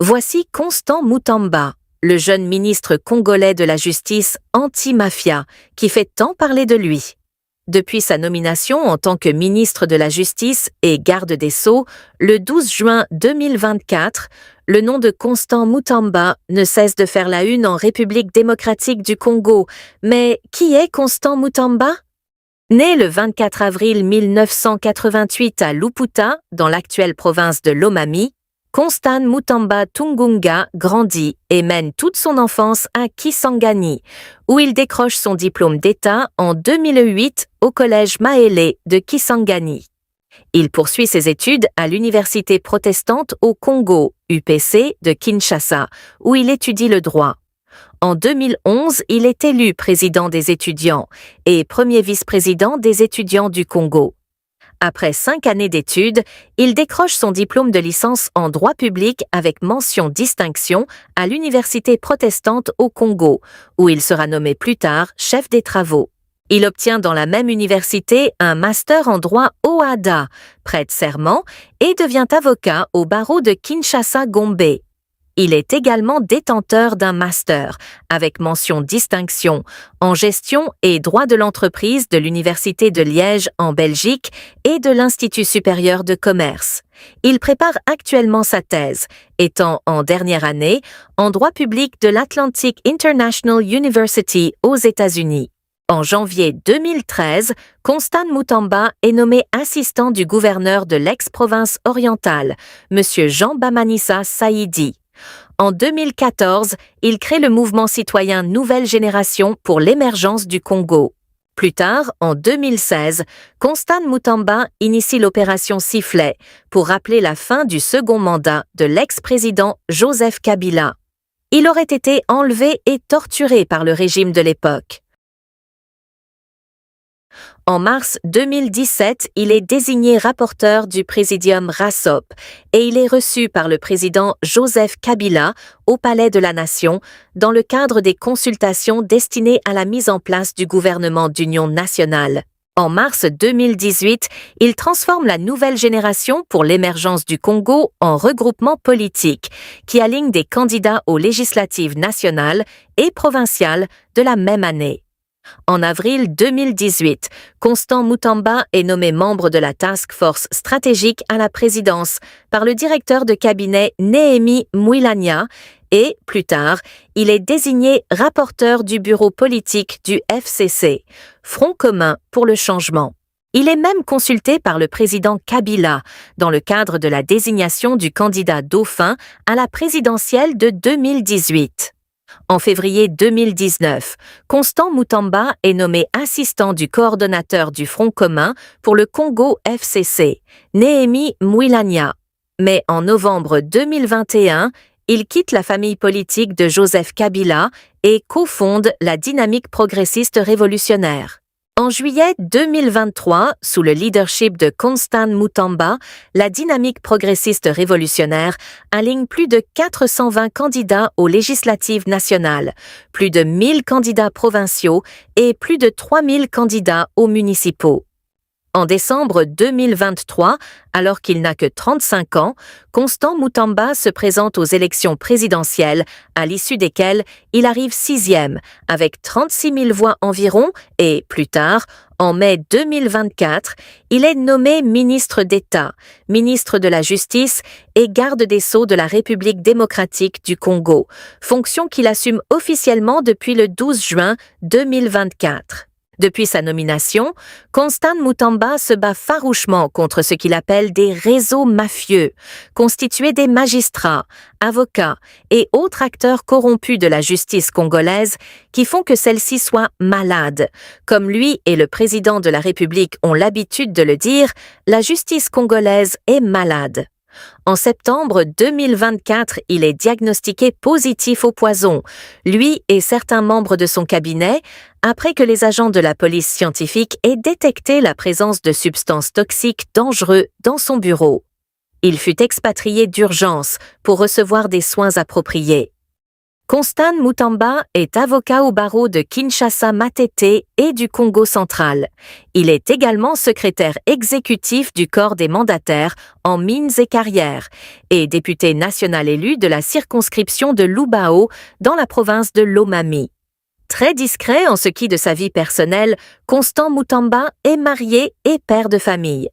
Voici Constant Mutamba, le jeune ministre congolais de la justice anti-mafia, qui fait tant parler de lui. Depuis sa nomination en tant que ministre de la Justice et garde des Sceaux, le 12 juin 2024, le nom de Constant Mutamba ne cesse de faire la une en République démocratique du Congo. Mais qui est Constant Mutamba? Né le 24 avril 1988 à Luputa, dans l'actuelle province de Lomami, Constant Mutamba Tungunga grandit et mène toute son enfance à Kisangani, où il décroche son diplôme d'État en 2008 au collège Maélé de Kisangani. Il poursuit ses études à l'Université protestante au Congo, UPC, de Kinshasa, où il étudie le droit. En 2011, il est élu président des étudiants et premier vice-président des étudiants du Congo. Après 5 années d'études, il décroche son diplôme de licence en droit public avec mention distinction à l'Université protestante au Congo, où il sera nommé plus tard chef des travaux. Il obtient dans la même université un master en droit OADA, prête serment, et devient avocat au barreau de Kinshasa-Gombe. Il est également détenteur d'un master, avec mention distinction, en gestion et droit de l'entreprise de l'Université de Liège en Belgique et de l'Institut supérieur de commerce. Il prépare actuellement sa thèse, étant en dernière année, en droit public de l'Atlantic International University aux États-Unis. En janvier 2013, Constant Mutamba est nommé assistant du gouverneur de l'ex-province orientale, M. Jean Bamanissa Saïdi. En 2014, il crée le mouvement citoyen Nouvelle Génération pour l'émergence du Congo. Plus tard, en 2016, Constant Mutamba initie l'opération Sifflet pour rappeler la fin du second mandat de l'ex-président Joseph Kabila. Il aurait été enlevé et torturé par le régime de l'époque. En mars 2017, il est désigné rapporteur du Présidium RASOP et il est reçu par le président Joseph Kabila au Palais de la Nation dans le cadre des consultations destinées à la mise en place du gouvernement d'union nationale. En mars 2018, il transforme la Nouvelle Génération pour l'émergence du Congo en regroupement politique qui aligne des candidats aux législatives nationales et provinciales de la même année. En avril 2018, Constant Mutamba est nommé membre de la Task Force stratégique à la présidence par le directeur de cabinet Néhémie Mouilania et, plus tard, il est désigné rapporteur du bureau politique du FCC, Front commun pour le changement. Il est même consulté par le président Kabila dans le cadre de la désignation du candidat dauphin à la présidentielle de 2018. En février 2019, Constant Mutamba est nommé assistant du coordonnateur du Front commun pour le Congo FCC, Néhémie Mouilania. Mais en novembre 2021, il quitte la famille politique de Joseph Kabila et cofonde la Dynamique progressiste révolutionnaire. En juillet 2023, sous le leadership de Constant Mutamba, la Dynamique progressiste révolutionnaire aligne plus de 420 candidats aux législatives nationales, plus de 1000 candidats provinciaux et plus de 3000 candidats aux municipaux. En décembre 2023, alors qu'il n'a que 35 ans, Constant Mutamba se présente aux élections présidentielles, à l'issue desquelles il arrive 6e, avec 36 000 voix environ, et plus tard, en mai 2024, il est nommé ministre d'État, ministre de la Justice et garde des Sceaux de la République démocratique du Congo, fonction qu'il assume officiellement depuis le 12 juin 2024. Depuis sa nomination, Constant Mutamba se bat farouchement contre ce qu'il appelle des réseaux mafieux, constitués des magistrats, avocats et autres acteurs corrompus de la justice congolaise qui font que celle-ci soit malade. Comme lui et le président de la République ont l'habitude de le dire, la justice congolaise est malade. En septembre 2024, il est diagnostiqué positif au poison, lui et certains membres de son cabinet, après que les agents de la police scientifique aient détecté la présence de substances toxiques dangereuses dans son bureau. Il fut expatrié d'urgence pour recevoir des soins appropriés. Constant Mutamba est avocat au barreau de Kinshasa-Matete et du Congo central. Il est également secrétaire exécutif du corps des mandataires en mines et carrières et député national élu de la circonscription de Lubao dans la province de Lomami. Très discret en ce qui de sa vie personnelle, Constant Mutamba est marié et père de famille.